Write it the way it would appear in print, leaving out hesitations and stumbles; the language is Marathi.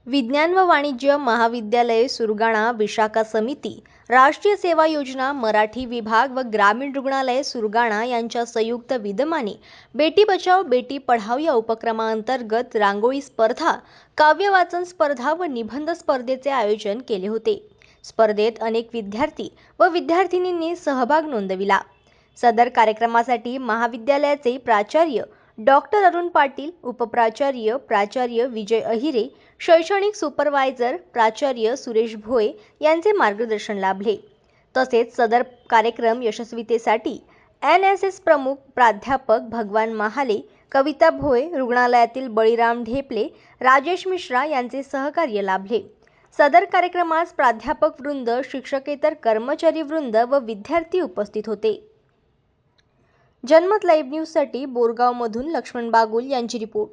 विज्ञान व वाणिज्य महाविद्यालय सुरगाणा विशाखा समिती, राष्ट्रीय सेवा योजना मराठी विभाग व ग्रामीण रुग्णालय सुरगाणा यांच्या संयुक्त विद्यमाने बेटी बचाओ बेटी पढाओ या उपक्रमांतर्गत रांगोळी स्पर्धा, काव्य वाचन स्पर्धा व निबंध स्पर्धेचे आयोजन केले होते। स्पर्धेत अनेक विद्यार्थी व विद्यार्थिनींनी सहभाग नोंदविला। सदर कार्यक्रमासाठी महाविद्यालयाचे प्राचार्य डॉक्टर अरुण पाटील, उपप्राचार्य प्राचार्य विजय अहिरे, शैक्षणिक सुपरवायझर प्राचार्य सुरेश भोये यांचे मार्गदर्शन लाभले। तसेच सदर कार्यक्रम यशस्वीतेसाठी NSS प्रमुख प्राध्यापक भगवान महाले, कविता भोये, रुग्णालयातील बळीराम ढेपले, राजेश मिश्रा यांचे सहकार्य लाभले। सदर कार्यक्रमास प्राध्यापक वृंद, शिक्षकेतर कर्मचारी वृंद व विद्यार्थी उपस्थित होते। जनमत लाईव्ह न्यूजसाठी बोरगावमधून लक्ष्मण बागुल यांची रिपोर्ट।